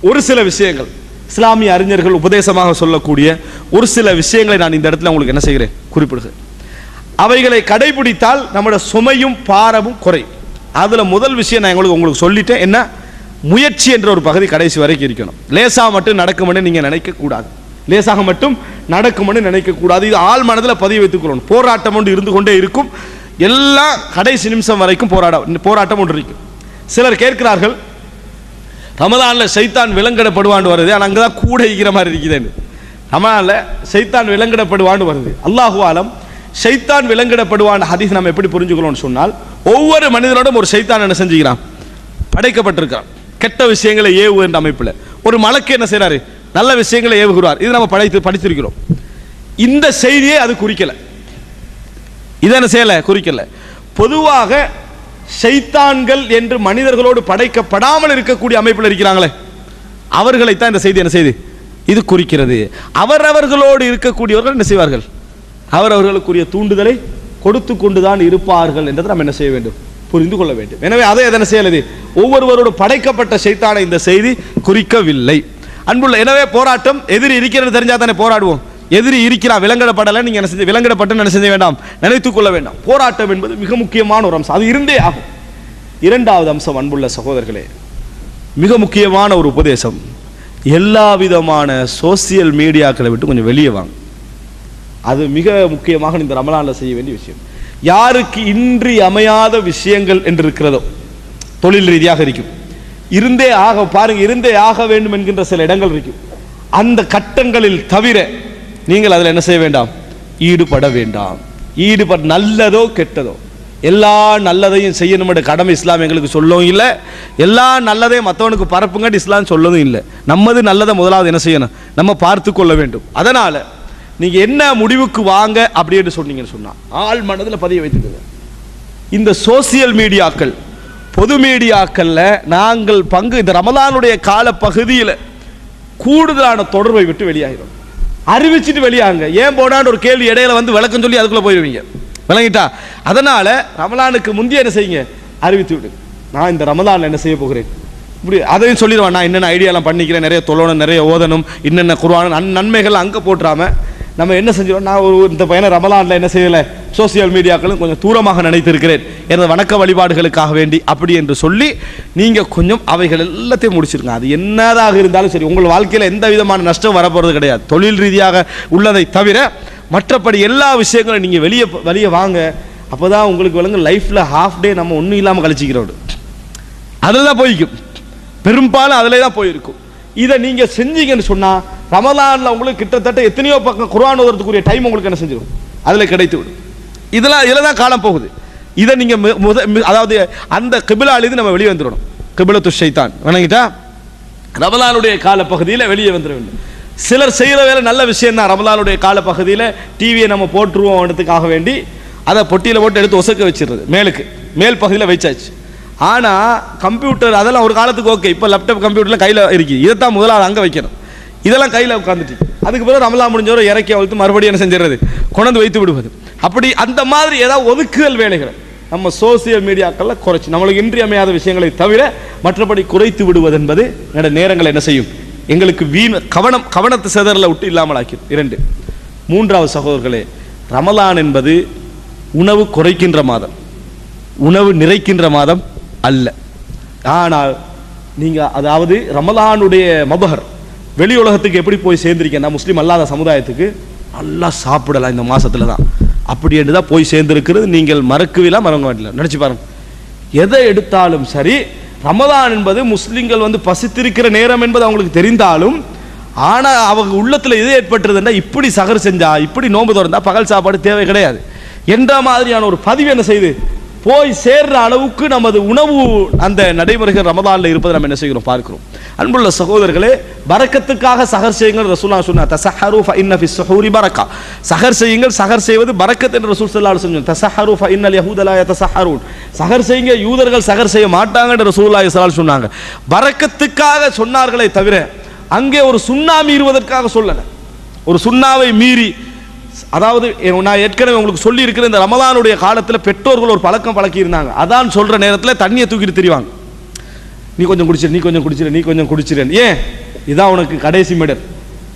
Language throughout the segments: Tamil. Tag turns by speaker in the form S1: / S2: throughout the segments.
S1: ஒரு சில விஷயங்கள் இஸ்லாமிய அறிஞர்கள் உபதேசமாக சொல்லக்கூடிய ஒரு சில விஷயங்களை நான் இந்த இடத்துல உங்களுக்கு என்ன செய்கிறேன், குறிப்பிடுகிறேன். அவைகளை கடைபிடித்தால் நம்முடைய சுமையும் பாரமும் குறையும். அதுல முதல் விஷயம் நான் உங்களுக்கு சொல்லிட்டேன். என்ன? முயற்சி என்ற ஒரு பகுதி கடைசி வரைக்கும் இருக்கணும். லேசாக மட்டும் நடக்கும்னு நீங்க நினைக்க கூடாது. லேசாக மட்டும் நடக்கும்னு நினைக்க கூடாது. இது ஆள் மனதில் பதிவு வைத்துக் கொள்ளணும். போராட்டம் ஒன்று இருந்து கொண்டே இருக்கும். எல்லா கடைசி நிமிஷம் வரைக்கும் போராட்டம் ஒன்று இருக்கும். சிலர் கேட்கிறார்கள், ரமதான்ல சைத்தான் விலங்கிடப்படுவான்னு வருது, ஆனால் அங்கதான் கூட இருக்கிற மாதிரி இருக்குதுன்னு. ரமதான்ல சைத்தான் விலங்கிடப்படுவான்னு வருது. அல்லாஹு ஆலம், சைத்தான் விலங்கிடப்படுவான் ஹதீஸ் நம்ம எப்படி புரிஞ்சுக்கணும்னு சொன்னால், ஒவ்வொரு மனிதனோடும் ஒரு சைத்தான் என்ன செஞ்சுக்கிறான், படைக்கப்பட்டிருக்கிறான். கெட்ட விஷயங்களை ஏவு என்ற அமைப்பில் ஒரு மலக்கு என்ன செய்யறாரு, நல்ல விஷயங்களை ஏவுகிறார். இது நம்ம படித்திருக்கிறோம். இந்த செய்தியை அது குறிக்கல, இதை என்ன செய்யல, குறிக்கல. பொதுவாக ஷைத்தான்கள் என்று மனிதர்களோடு படைக்கப்படாமல் இருக்கக்கூடிய அமைப்பில் இருக்கிறாங்களே, அவர்களைத்தான் இந்த செய்தி என்ன செய்து இது குறிக்கிறது. அவரவர்களோடு இருக்கக்கூடியவர்கள் என்ன செய்வார்கள், அவரவர்களுக்குரிய தூண்டுதலை கொடுத்து கொண்டுதான் இருப்பார்கள் என்றதை நம்ம என்ன செய்ய வேண்டும், புரிந்து கொள்ள வேண்டும். எனவே அதை எதனை செய்யலது, ஒவ்வொருவரோடு படைக்கப்பட்ட ஷைத்தானை இந்த செய்தி குறிக்கவில்லை. அன்புள்ள, எனவே போராட்டம் எதிரி இருக்கிறது தெரிஞ்சா தானே போராடுவோம். எதிரி இருக்கிறான், விலங்கிடப்படலை, நீங்க என்ன செஞ்சு விலங்கிடப்பட்டு என்ன செய்ய வேண்டாம், நினைத்துக் கொள்ள வேண்டாம். போராட்டம் என்பது மிக முக்கியமான ஒரு அம்சம், அது இருந்தே ஆகும். இரண்டாவது அம்சம், அன்புள்ள சகோதரர்களே, மிக முக்கியமான ஒரு உபதேசம், எல்லா விதமான சோசியல் மீடியாக்களை விட்டு கொஞ்சம் வெளியே வாங்க. அது மிக முக்கியமாக இந்த ரமலான்ல செய்ய வேண்டிய விஷயம். யாருக்கு இன்றி அமையாத விஷயங்கள் என்று இருக்கிறதோ, தொழில் ரீதியாக இருக்கும், இருந்தே ஆக பாருங்க, இருந்தே ஆக வேண்டும் என்கின்ற சில இடங்கள் இருக்கும். அந்த கட்டங்களில் தவிர நீங்கள் அதில் என்ன செய்ய வேண்டாம், ஈடுபட வேண்டாம். நல்லதோ கெட்டதோ எல்லா நல்லதையும் செய்யணும் என்ற கடமை இஸ்லாம் எங்களுக்கு சொல்லவும் இல்லை. எல்லா நல்லதையும் மற்றவனுக்கு பரப்புங்கன்னு இஸ்லாம் சொல்லவும் இல்லை. நம்மது நல்லதை முதலாவது என்ன செய்யணும், நம்ம பார்த்து கொள்ள வேண்டும். அதனால நீங்க என்ன முடிவுக்கு வாங்க அப்படின்னு சொன்னீங்கன்னு சொன்னா, ஆள் மனதில் பதிய வைத்துக்கங்க. இந்த சோசியல் மீடியாக்கள், பொது மீடியாக்கள்ல நாங்கள் இந்த ரமலானுடைய கால பகுதியில் கூடுதலான தொடர்பை விட்டு வெளியாகிறோம். அறிவிச்சுட்டு வெளியாங்க. ஏன் போனான்னு ஒரு கேள்வி இடையில வந்து விளக்கம் சொல்லி அதுக்குள்ள போயிருவீங்க, விளங்கிட்டா? அதனால ரமலானுக்கு முந்தைய என்ன செய்யுங்க, அறிவித்து விடு, நான் இந்த ரமலான்ல என்ன செய்ய போகிறேன், இப்படி அதையும் சொல்லிடுவான், நான் என்னென்ன ஐடியாலாம் பண்ணிக்கிறேன், நிறைய தொழணும், நிறைய ஓதணும், இன்னென்ன குர்ஆன் நன்மைகள் அங்கே போட்டுறாம நம்ம என்ன செஞ்சிடும், நான் இந்த பையனை ரமலான்ல என்ன செய்யலை, சோசியல் மீடியாக்களும் கொஞ்சம் தூரமாக நினைத்திருக்கிறேன் எனது வணக்க வழிபாடுகளுக்காக வேண்டி அப்படி என்று சொல்லி நீங்கள் கொஞ்சம் அவைகள் எல்லாத்தையும் முடிச்சிருங்க. அது என்னதாக இருந்தாலும் சரி, உங்கள் வாழ்க்கையில் எந்த விதமான நஷ்டம் வரப்போகிறது கிடையாது, தொழில் ரீதியாக உள்ளதை தவிர மற்றபடி எல்லா விஷயங்களும் நீங்கள் வெளியே வாங்க. அப்போ தான் உங்களுக்கு விளங்க லைஃப்பில் ஹாஃப் டே நம்ம ஒன்றும் இல்லாமல் கழிச்சிக்கிறோம், அதில் தான் போய்க்கும், பெரும்பாலும் அதில் தான் போயிருக்கும். இதை நீங்கள் செஞ்சீங்கன்னு சொன்னால் ரமலான்ல உங்களுக்கு கிட்டத்தட்ட எத்தனையோ பக்கம் குர்ஆன் ஓதுறதுக்குரிய டைம் உங்களுக்கு என்ன செஞ்சிடும், அதில் கிடைத்து விடும். இதில் தான் காலம் போகுது. இதை நீங்கள் அதாவது அந்த கிபிலாலிருந்து நம்ம வெளியே வந்துடணும். கிபிலத்து ஷைத்தான் வணங்கிட்டா ரமலானுடைய கால பகுதியில் வெளியே வந்துட வேண்டும். சிலர் செய்கிற வேலை நல்ல விஷயம் தான். ரமலானுடைய கால பகுதியில் டிவியை நம்ம போட்டுருவோம் இடத்துக்காக வேண்டி அதை பொட்டியில் போட்டு எடுத்து ஒசக்க வச்சிடுறது, மேல் பகுதியில் வச்சாச்சு. ஆனால் கம்ப்யூட்டர் அதெல்லாம் ஒரு காலத்துக்கு ஓகே, இப்போ லேப்டாப் கம்ப்யூட்டர்லாம் கையில் இருக்கு, இதைத்தான் முதலாவது அங்கே வைக்கணும். இதெல்லாம் கையில் உட்காந்துட்டு அதுக்கு பிறகு ரமலான் முடிஞ்சவரை இறக்கி அழுத்து மறுபடியும் என்ன செஞ்சிடறது, கொண்டு வைத்து விடுவது. அப்படி அந்த மாதிரி ஏதாவது ஒதுக்குதல் வேலைகளை நம்ம சோசியல் மீடியாக்கள்ல குறைச்சி நம்மளுக்கு இன்றியமையாத விஷயங்களை தவிர மற்றபடி குறைத்து விடுவது என்பது நேரங்களை என்ன செய்யும், எங்களுக்கு கவனத்தை சிதறல விட்டு இல்லாமல் ஆக்கி. 2 3வது சகோதரர்களே, ரமலான் என்பது உணவு குறைக்கின்ற மாதம், உணவு நிறைக்கின்ற மாதம் அல்ல. ஆனால் நீங்க அதாவது ரமலானுடைய மபஹர் வெளி உலகத்துக்கு எப்படி போய் சேர்ந்திருக்கேன், முஸ்லீம் அல்லாத சமுதாயத்துக்கு நல்லா சாப்பிடலாம் இந்த மாசத்துல தான், அப்படி என்று தான் போய் சேர்ந்திருக்கிறது. நீங்கள் மறக்கவில்லை, மறங்க வேண்டிய நினைச்சு பாருங்க. எதை எடுத்தாலும் சரி, ரமலான் என்பது முஸ்லிம்கள் வந்து பசித்திருக்கிற நேரம் என்பது அவங்களுக்கு தெரிந்தாலும், ஆனால் அவங்க உள்ளத்தில் எது ஏற்பட்டுறதுன்னா, இப்படி சகர் செஞ்சா, இப்படி நோன்பு திறந்தா பகல் சாப்பாடு தேவை கிடையாது என்ற மாதிரியான ஒரு பதிவு என்ன செய்யுது, போய் சேர்ற அளவுக்கு நமது உணவு அந்த நடைமுறைகள் ரமலான்ல இருப்பதை நம்ம என்ன செய்கிறோம், பார்க்கிறோம். அன்புள்ள சகோதரர்களே, பரக்கத்துக்காக சஹர் செய்யுங்கள் ரசூலுல்லாஹ் சொன்னார். தஸஹரு ஃபஇன்ன ஃபி ஸுஹூரி பரக்கா, சஹர் செய்யுங்கள், சஹர் செய்வது பரக்கத் என்று ரசூல் ஸல்லல்லாஹு அலைஹி வஸல்லம். தஸஹரு ஃபஇன்னல் யஹூத லா யதஸஹரூன், சஹர் செய்யுங்க, யூதர்கள் சஹர் செய்ய மாட்டாங்க என்று ரசூலுல்லாஹி ஸல்லல்லாஹு அலைஹி வஸல்லம் சொன்னாங்க. பரக்கத்துக்காக சொன்னார்களே தவிர அங்கே ஒரு சுன்னா மீறுவதற்காக சொல்லல. ஒரு சுன்னாவை மீறி, அதாவது நான் ஏற்கனவே உங்களுக்கு சொல்லி இருக்கிற இந்த ரமலானுடைய காலத்தில் பெற்றோர்கள் ஒரு பழக்கம் பழக்கி இருந்தாங்க. அதான் சொல்ற நேரத்தில் தண்ணியை தூக்கிட்டு திரிவாங்க. நீ கொஞ்சம் குடிச்சிரு, நீ கொஞ்சம் குடிச்சிரு, நீ கொஞ்சம் குடிச்சிரு. ஏன்? இதான் உனக்கு கடைசி மெடல்.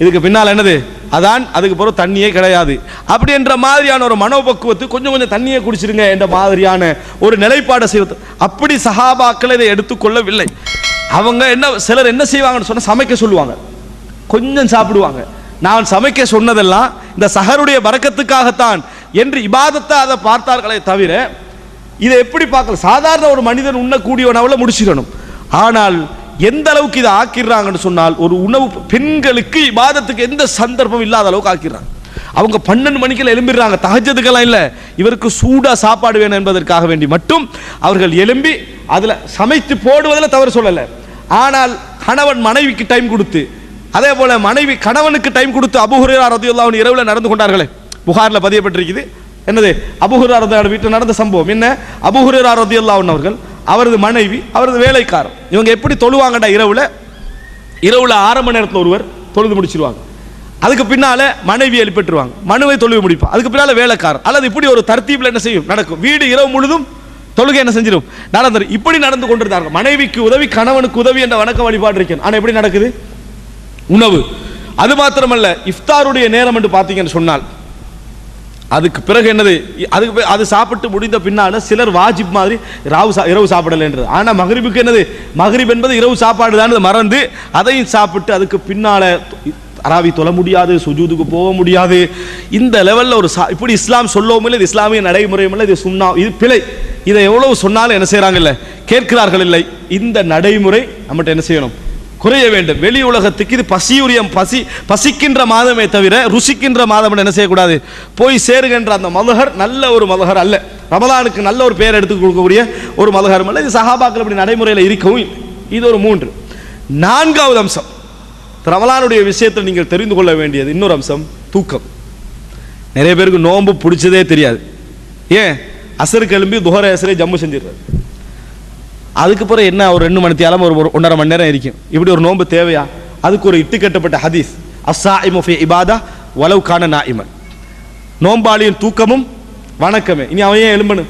S1: இதுக்கு பின்னால் என்னது? அதான். அதுக்கு பிறகு தண்ணியே கிடையாது. அப்படி என்ற மாதிரியான ஒரு மனோபக்குவத்து, கொஞ்சம் கொஞ்சம் தண்ணியை குடிச்சிருங்க என்ற மாதிரியான ஒரு நிலைப்பாடை செய்வது. அப்படி சஹாபாக்கள் இதை எடுத்துக்கொள்ளவில்லை. அவங்க என்ன, சிலர் என்ன செய்வாங்கன்னு சொன்ன, சமைக்க சொல்லுவாங்க, கொஞ்சம் சாப்பிடுவாங்க. நான் சமைக்க சொன்னதெல்லாம் இந்த சஹருடைய பரக்கத்துக்காகத்தான் என்று இபாதத்தை அதை பார்த்தார்களே தவிர, இதை எப்படி பார்க்கல, சாதாரண ஒரு மனிதன் உண்ணக்கூடிய உணவுல முடிச்சிடணும். ஆனால் எந்த அளவுக்கு இதை ஆக்கிடுறாங்கன்னு சொன்னால், ஒரு உணவு பெண்களுக்கு இபாதத்துக்கு எந்த சந்தர்ப்பம் இல்லாத அளவுக்கு ஆக்கிடுறாங்க. அவங்க 12 மணிக்கு எழும்பிடுறாங்க, தஹஜ்ஜுதுக்கெல்லாம் இல்லை, இவருக்கு சூடா சாப்பாடு வேணும் என்பதற்காக வேண்டி மட்டும் அவர்கள் எழும்பி அதில் சமைத்து போடுவதில் தவறு சொல்லலை. ஆனால் கணவன் மனைவிக்கு டைம் கொடுத்து, அதே போல மனைவி கணவனுக்கு டைம் கொடுத்து, அபூ ஹுரைரா ரலியல்லாஹு அன்ஹு இரவுல நடந்து கொண்டார்களே, புகாரில் பதியப்பட்டிருக்குது. என்னது? அபூ ஹுரைரா ரலியல்லாஹு வீட்டில் நடந்த சம்பவம் என்ன? அபூ ஹுரைரா ரலியல்லாஹு அன்ஹு அவர்கள், அவரது மனைவி, அவரது வேலைக்காரர், இவங்க எப்படி தொழுவாங்கடா, இரவுல 6 மணி நேரத்தில் ஒருவர் தொழுது முடிச்சிருவாங்க. அதுக்கு பின்னால மனைவி எழுப்பிட்டுருவாங்க, மனுவை தொழுவி முடிப்பான். அதுக்கு பின்னால வேலைக்காரர், அல்லது இப்படி ஒரு தர்த்தீப்ல என்ன செய்யும் நடக்கும். வீடு இரவு முழுதும் தொழுகை என்ன செஞ்சிடும், நடந்துரு. இப்படி நடந்து கொண்டிருந்தார்கள். மனைவிக்கு உதவி, கணவனுக்கு உதவி என்ற வணக்க வழிபாடு இருக்கேன். ஆனா எப்படி நடக்குது? உணவு. அது மாத்திரமல்ல, இஃப்தாருடைய நேரம் என்று பார்த்தீங்கன்னு சொன்னால், அதுக்கு பிறகு என்னது, அது சாப்பிட்டு முடிந்த பின்னால சிலர் வாஜிப் மாதிரி இரவு சாப்பிடலைன்றது. ஆனால் மகரிபுக்கு என்னது, மகரிப் என்பது இரவு சாப்பாடு தான் மறந்து அதையும் சாப்பிட்டு அதுக்கு பின்னால தராவி தொழ முடியாது, சுஜூதுக்கு போக முடியாது. இந்த லெவலில் ஒரு இப்படி இஸ்லாம் சொல்லவும் இல்லை, இது இஸ்லாமிய நடைமுறையும் இல்லை, இது சுன்னா, இது பிழை. இதை எவ்வளவு சொன்னாலும் என்ன செய்யறாங்க இல்லை, கேட்கிறார்கள் இல்லை. இந்த நடைமுறை நம்மகிட்ட என்ன செய்யணும், குறைய வேண்டும். வெளி உலகத்துக்கு இது பசிக்கின்ற மாதமே தவிர ருசிக்கின்ற மாதம் என்ன செய்யக்கூடாது, போய் சேருகின்ற அந்த மதுஹர் நல்ல ஒரு மதுஹர் அல்ல. ரமலானுக்கு நல்ல ஒரு பெயர் எடுத்து கொடுக்கக்கூடிய ஒரு மதுஹரும் அல்ல. இது சஹாபாக்கள் அப்படி நடைமுறையில் இருக்கவும் இல்லை. இது ஒரு 3. 4வது அம்சம், ரமலானுடைய விஷயத்தில் நீங்கள் தெரிந்து கொள்ள வேண்டியது இன்னொரு அம்சம், தூக்கம். நிறைய பேருக்கு நோன்பு பிடிச்சதே தெரியாது. ஏன்? அசருக்கு எழும்பி துஹர் அசரை ஜம்மு செஞ்சிடுறாரு. அதுக்கு பிறகு என்ன, ஒரு 2 மணி நேரம், ஒரு 1.5 மணி நேரம் இருக்கும். இப்படி ஒரு நோன்பு தேவையா? அதுக்கு ஒரு இட்டுக்கட்டப்பட்ட ஹதீஸ், அஸ்ஸாயிமு ஃபீ இபாதா வலவ் கான நாயிமன். நோம்பாளியின் தூக்கமும் வணக்கமே. இனி அவன் ஏன் எழும்பணும்?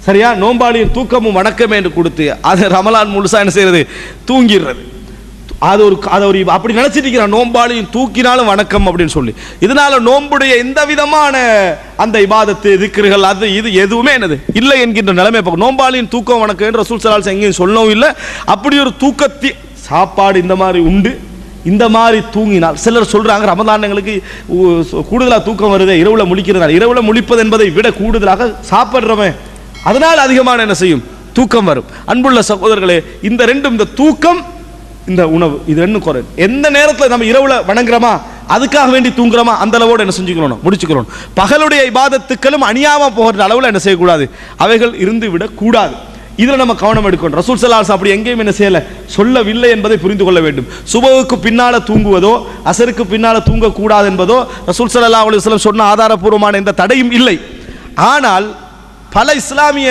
S1: சரியா? நோம்பாளியின் தூக்கமும் வணக்கமே என்று கொடுத்து அது ரமலான் முழுசா என்ன செய்யறது, தூங்கிடுறது. அது ஒரு அப்படி நினைச்சிட்டு இருக்கிறான், நோம்பாளியும் தூக்கினாலும் வணக்கம் அப்படின்னு சொல்லி. இதனால நோம்புடைய எந்த விதமான அந்த இபாதத்து திக்ருகள் அது இது எதுவுமே என்னது இல்லை என்கின்ற நிலைமை. நோம்பாளியின் தூக்கம் வணக்கம் என்று ரசூல் ஸல்லல்லாஹு அலைஹி வஸல்லம் எங்கேயும் சொல்லவும் இல்லை. அப்படி ஒரு தூக்கத்தி சாப்பாடு இந்த மாதிரி உண்டு, இந்த மாதிரி தூங்கினால், சிலர் சொல்றாங்க ரமலான்களுக்கு கூடுதலாக தூக்கம் வருது இரவுல முழிக்கிறதுனால. இரவுல முழிப்பது என்பதை விட கூடுதலாக சாப்பிட்றவன், அதனால் அதிகமான என்ன செய்யும், தூக்கம் வரும். அன்புள்ள சகோதரர்களே, இந்த ரெண்டும், இந்த தூக்கம், இந்த உணவு, இது ரெண்டும் குறை. எந்த நேரத்தில் நம்ம இரவுல வணங்குறோமா, அதுக்காக வேண்டி தூங்குறோமா, அந்த அளவோடு என்ன செஞ்சுக்கணும், முடிச்சுக்கணும். பகலுடைய இபாதத்துக்களும் அணியாம போகிற அளவில் என்ன செய்யக்கூடாது, அவைகள் இருந்து விட கூடாது. இதில் நம்ம கவனம் எடுக்கணும். ரசூல் ஸல்லல்லாஹு அலைஹி வஸல்லம் அப்படி எங்கேயும் என்ன செய்யல, சொல்லவில்லை என்பதை புரிந்து கொள்ள வேண்டும். சுபஹுக்கு பின்னால தூங்குவதோ அசருக்கு பின்னால தூங்கக்கூடாது என்பதோ ரசூல் ஸல்லல்லாஹு அலைஹி வஸல்லம் சொன்ன ஆதாரபூர்வமான எந்த தடையும் இல்லை. ஆனால் பல இஸ்லாமிய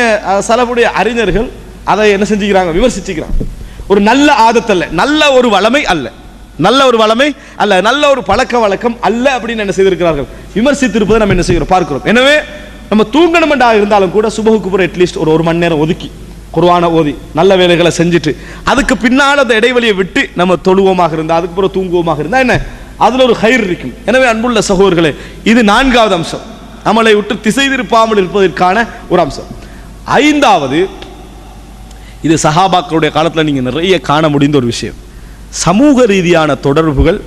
S1: சலஃபுடைய அறிஞர்கள் அதை என்ன செஞ்சுக்கிறாங்க, விமர்சிச்சுக்கிறாங்க. ஒரு நல்ல ஆதத்தல்ல, நல்ல ஒரு வளமை அல்ல, நல்ல ஒரு வளமை அல்ல, நல்ல ஒரு பழக்க வழக்கம் அல்ல அப்படின்னு என்ன செய்திருக்கிறார்கள், விமர்சித்திருப்பதை நம்ம என்ன செய்கிறோம், பார்க்கிறோம். எனவே நம்ம தூங்கணுமெண்டா இருந்தாலும் கூட சுபஹுக்கு பிறகு அட்லீஸ்ட் ஒரு 1 மணி நேரம் ஒதுக்கி குர்ஆனை ஓதி நல்ல வேலைகளை செஞ்சுட்டு அதுக்கு பின்னால் அந்த இடைவெளியை விட்டு நம்ம தொழுவோமாக இருந்தால், அதுக்கு பிறகு தூங்குவோமாக இருந்தால் என்ன, அதில் ஒரு ஹைர் இருக்கும். எனவே அன்புள்ள சகோதரர்களே, இது 4வது அம்சம், நம்மளை விட்டு திசை திருப்பாமல் இருப்பதற்கான ஒரு அம்சம். 5வது, இது சஹாபாக்களுடைய காலத்தில் நீங்கள் நிறைய காண முடிந்த ஒரு விஷயம், சமூக ரீதியான தொடர்புகள்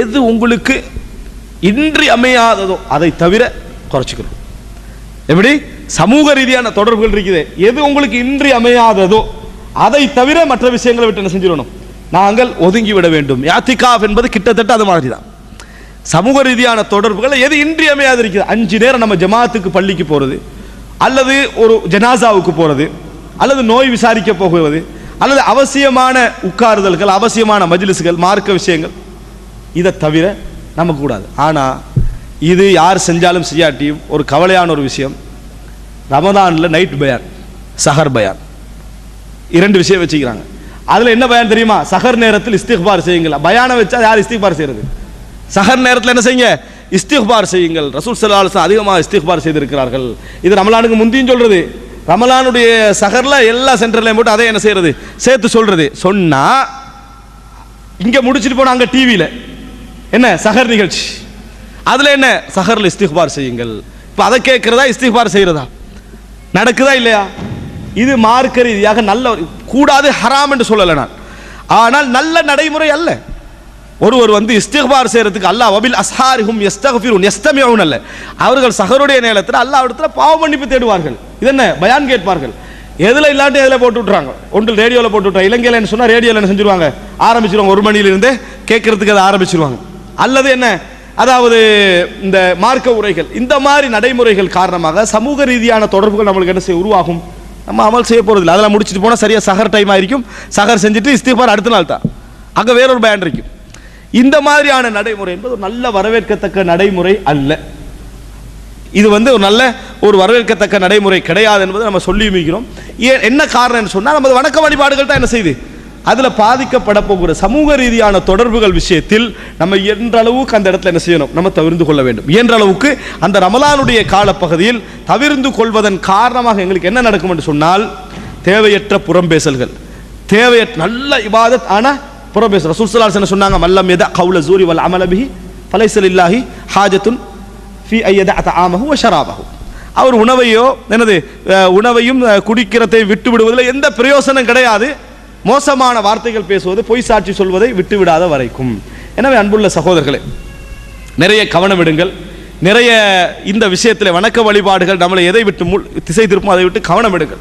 S1: எது உங்களுக்கு இன்றி அமையாததோ அதை தவிர குறைச்சிக்கணும். எப்படி சமூக ரீதியான தொடர்புகள் இருக்குது, எது உங்களுக்கு இன்றி அமையாததோ அதை தவிர மற்ற விஷயங்களை விட்டு என்ன செஞ்சிடணும், நாங்கள் ஒதுங்கி விட வேண்டும். யாத்திகாஃப் என்பது கிட்டத்தட்ட அது மாதிரி தான். சமூக ரீதியான தொடர்புகள் எது இன்றியமையாது இருக்குது, 5 நேரம் நம்ம ஜமாத்துக்கு பள்ளிக்கு போகிறது, அல்லது ஒரு ஜனாசாவுக்கு போகிறது, அல்லது நோய் விசாரிக்க போகிறது, அல்லது அவசியமான உட்காருதல்கள், அவசியமான மஜ்லிஸ்கள், மார்க்க விஷயங்கள், இதை தவிர நமக்கு கூடாது. ஆனால் இது யார் செஞ்சாலும் செய்யாட்டியும் ஒரு கவலையான ஒரு விஷயம், ரமதானில் நைட் பயான், சஹர் பயான், 2 விஷயம் வச்சுக்கிறாங்க. அதில் என்ன பயான் தெரியுமா, சஹர் நேரத்தில் இஸ்திக்பார் செய்யுங்கள். பயானை வச்சா யார் இஸ்திக்பார் செய்கிறது, சஹர் நேரத்தில் என்ன செய்யுங்க, இஸ்திக்பார் செய்யுங்கள். ரசூல் ஸல்லல்லாஹு அலைஹி வஸல்லம் அதிகமாக இஸ்திக்பார் செய்திருக்கிறார்கள். இது ரமலானுக்கு முந்தியும் சொல்றது, ரமலானுடைய சஹர்ல எல்லா சென்டர்லையும் போட்டு அதை என்ன செய்யறது, சேர்த்து சொல்றது. சொன்னா இங்க முடிச்சிட்டு போனா அங்க டிவியில என்ன சஹர் நிகழ்ச்சி, அதுல என்ன சஹர்ல இஸ்திக்பார் செய்யுங்கள். இப்ப அதை கேட்கிறதா இஸ்திக்பார் செய்யறதா, நடக்குதா இல்லையா? இது மார்க்க ரீதியாக நல்ல கூடாது, ஹராம் என்று சொல்லல நான், ஆனால் நல்ல நடைமுறை அல்ல. ஒருவர் வந்து இஸ்திக்பார் செய்யறதுக்கு அல்லாஹ் வபில் அஸ்ஹாரிஹும் யஸ்தக்ஃபிரூன் யஸ்தமிஊன் அல்ல, அவர்கள் சஹருடைய நேரத்தில் அல்லாஹ்விடத்துல பாவ மன்னிப்பு தேடுவார்கள். இது என்ன பயான் கேட்பார்கள். எதுல இல்லாட்டி எதுல போட்டு விட்டுறாங்க, ஒன்றில் ரேடியோல போட்டு விட்டுறாங்க. இலங்கையில் என்ன சொன்னா ரேடியோல என்ன செஞ்சிருவாங்க, ஆரம்பிச்சிருவாங்க, 1 மணியிலிருந்தே கேட்கறதுக்கு அதை ஆரம்பிச்சிருவாங்க. அல்லது என்ன, அதாவது இந்த மார்க்க உரைகள், இந்த மாதிரி நடைமுறைகள் காரணமாக சமூக ரீதியான தொடர்புகள் நம்மளுக்கு என்ன செய்ய உருவாகும். நம்ம அமல் செய்ய போறதில்லை, அதெல்லாம் முடிச்சுட்டு போனால் சரியா சஹர் டைம் ஆയിരിக்கும். சஹர் செஞ்சுட்டு இஸ்திக்பார் அடுத்த நாள் தான், அங்கே வேறொரு பயான் இருக்கும். இந்த மாதிரியான நடைமுறை என்பது ஒரு நல்ல வரவேற்கத்தக்க நடைமுறை அல்ல. இது வந்து ஒரு நல்ல ஒரு வரவேற்கத்தக்க நடைமுறை கிடையாது என்பதை நம்ம சொல்லி மிக்கிறோம். என்ன காரணம் சொன்னால் நமது வணக்க வழிபாடுகள் தான் என்ன செய்யுது, அதில் பாதிக்கப்பட போகிற சமூக ரீதியான தொடர்புகள் விஷயத்தில் நம்ம இயன்ற அளவுக்கு அந்த இடத்துல என்ன செய்யணும், நம்ம தவிர்த்து கொள்ள வேண்டும். இயன்ற அளவுக்கு அந்த ரமலானுடைய காலப்பகுதியில் தவிர்த்து கொள்வதன் காரணமாக எங்களுக்கு என்ன நடக்கும் என்று சொன்னால், தேவையற்ற புறம்பேசல்கள், தேவையற்ற நல்ல இபாதத் ஆனால் புறம்பேசல். ரசூல் ஸல்லல்லாஹு அலைஹி வஸல்லம் சொன்னாங்க, மல்லம் யத கௌல ஸூரி வல் அமல பிஹி ஃபலைஸ லில்லாஹி ஹாஜத்துன் ஃபீ அய்யத தஆமஹு வ ஷராபஹு. அவர் உணவையும் குடிக்கிறதை விட்டு விடுவதில் எந்த பிரயோசனம் கிடையாது, மோசமான வார்த்தைகள் பேசுவது, பொய் சாட்சி சொல்வதை விட்டுவிடாத வரைக்கும். எனவே அன்புள்ள சகோதரர்களே, நிறைய கவனம் எடுங்கள். நிறைய இந்த விஷயத்தில் வணக்க வழிபாடுகள் நம்மளை எதை விட்டு திசை திருப்பும் அதை விட்டு கவனம் எடுங்கள்.